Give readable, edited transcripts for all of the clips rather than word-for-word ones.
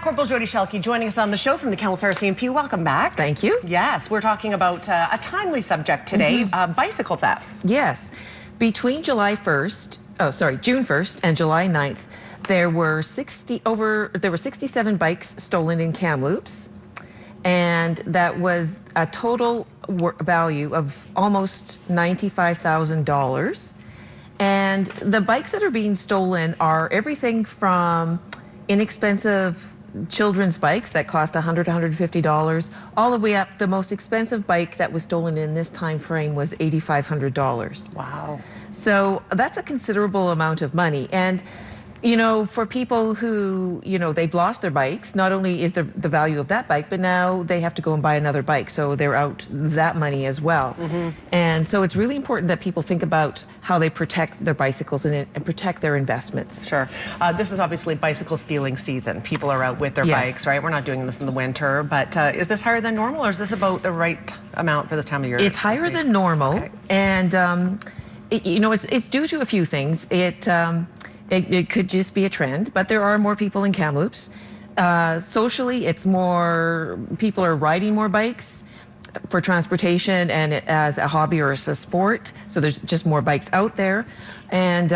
Corporal Jody Shelkey joining us on the show from the Council RCMP. Welcome back. Thank you. Yes, we're talking about a timely subject today, bicycle thefts. Yes. Between June 1st and July 9th, there were 67 bikes stolen in Kamloops, and that was a total value of almost $95,000. And the bikes that are being stolen are everything from inexpensive children's bikes that cost $100, $150, all the way up. The most expensive bike that was stolen in this time frame was $8,500. Wow. So that's a considerable amount of money. And you know, for people who, you know, they've lost their bikes, not only is the value of that bike, but now they have to go and buy another bike. So they're out that money as well. And so it's really important that people think about how they protect their bicycles and protect their investments. Sure. This is obviously bicycle stealing season. People are out with their bikes, right? We're not doing this in the winter, but is this higher than normal, or is this about the right amount for this time of year? It's higher than normal. Okay. And, you know, it's due to a few things. It could just be a trend, but there are more people in Kamloops. Socially, it's more, people are riding more bikes for transportation and as a hobby or as a sport. So there's just more bikes out there. And,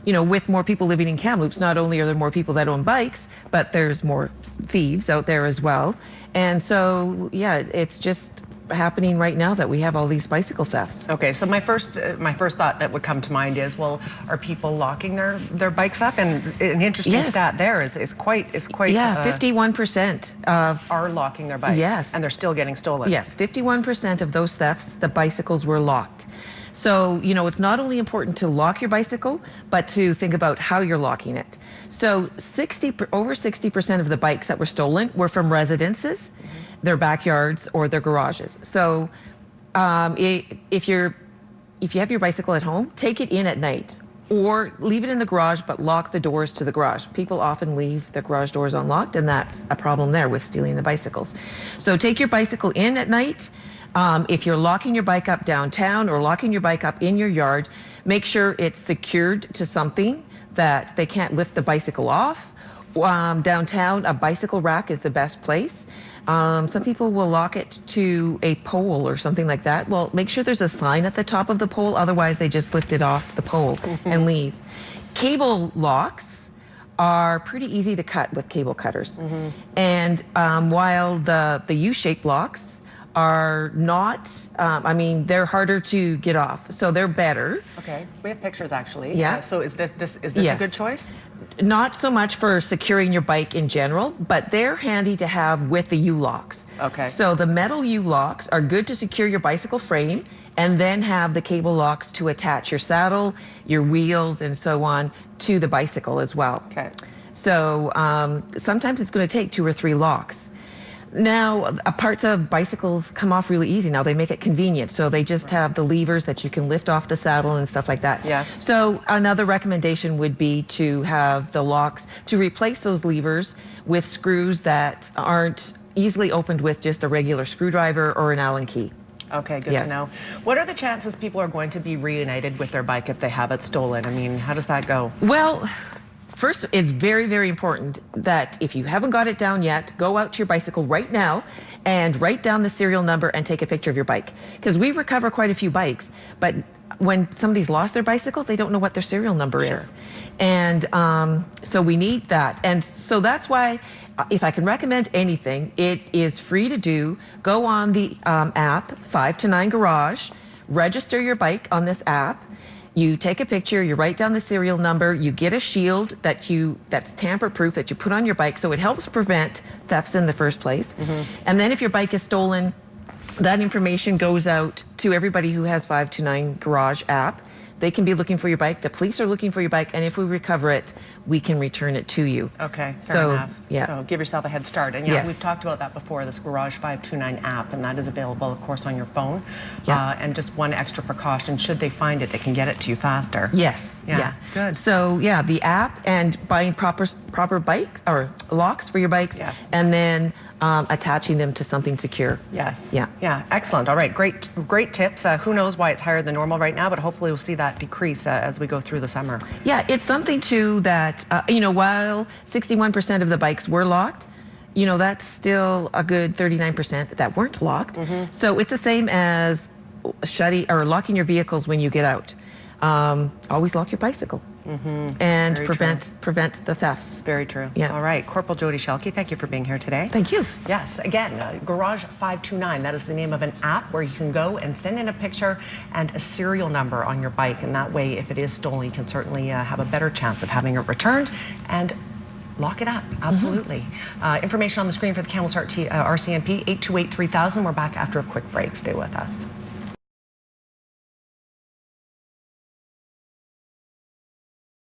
you know, with more people living in Kamloops, not only are there more people that own bikes, but there's more thieves out there as well. And so, yeah, it's just happening right now that we have all these bicycle thefts. Okay, so my first thought that would come to mind is, well, are people locking their bikes up? And an interesting stat there is quite 51% are locking their bikes. Yes. And they're still getting stolen. Yes, 51% of those thefts, the bicycles were locked. So, you know, it's not only important to lock your bicycle, but to think about how you're locking it. So over 60% of the bikes that were stolen were from residences, their backyards, or their garages. So if you have your bicycle at home, take it in at night or leave it in the garage, but lock the doors to the garage. People often leave their garage doors unlocked, and that's a problem there with stealing the bicycles. So take your bicycle in at night. If you're locking your bike up downtown or locking your bike up in your yard, make sure it's secured to something that they can't lift the bicycle off. Downtown, a bicycle rack is the best place. Some people will lock it to a pole or something like that. Well, make sure there's a sign at the top of the pole, otherwise they just lift it off the pole and leave. Cable locks are pretty easy to cut with cable cutters. And while the U-shaped locks are not, I mean, they're harder to get off, so they're better. Okay, we have pictures actually. Yeah. So is this a good choice? Not so much for securing your bike in general, but they're handy to have with the U-locks. Okay. So the metal U-locks are good to secure your bicycle frame, and then have the cable locks to attach your saddle, your wheels, and so on to the bicycle as well. Okay. So sometimes it's going to take 2 or 3 locks. Now, parts of bicycles come off really easy now. They make it convenient. So they just have the levers that you can lift off the saddle and stuff like that. Yes. So another recommendation would be to have the locks, to replace those levers with screws that aren't easily opened with just a regular screwdriver or an Allen key. Okay, good to know. What are the chances people are going to be reunited with their bike if they have it stolen? I mean, how does that go? Well, first, it's very, very important that if you haven't got it down yet, go out to your bicycle right now and write down the serial number and take a picture of your bike. Because we recover quite a few bikes, but when somebody's lost their bicycle, they don't know what their serial number is. And so we need that. And so that's why, if I can recommend anything, it is free to do. Go on the app, 5 to 9 Garage, register your bike on this app. You take a picture, you write down the serial number, you get a shield that's tamper-proof that you put on your bike, so it helps prevent thefts in the first place. And then if your bike is stolen, that information goes out to everybody who has 5 to 9 Garage app. They can be looking for your bike, the police are looking for your bike, and if we recover it, we can return it to you. Okay, fair enough. Yeah. So give yourself a head start. And yeah, we've talked about that before, this Garage 529 app, and that is available, of course, on your phone. And just one extra precaution, should they find it, they can get it to you faster. Yes. Yeah. Good. So yeah, the app and buying proper bikes or locks for your bikes. Yes. And then attaching them to something secure. Yes. Yeah. Yeah. Excellent. All right. Great tips. Who knows why it's higher than normal right now, but hopefully we'll see that decrease as we go through the summer. Yeah, it's something too that you know, while 61% of the bikes were locked, that's still a good 39% that weren't locked. So it's the same as locking your vehicles when you get out. Always lock your bicycle and Very prevent the thefts. Very true. Yeah. All right, Corporal Jody Shelkey, thank you for being here today. Thank you. Yes, again, Garage 529, that is the name of an app where you can go and send in a picture and a serial number on your bike, and that way, if it is stolen, you can certainly have a better chance of having it returned and lock it up. Absolutely. Information on the screen for the Camel's Heart RCMP, 828-3000. We're back after a quick break. Stay with us.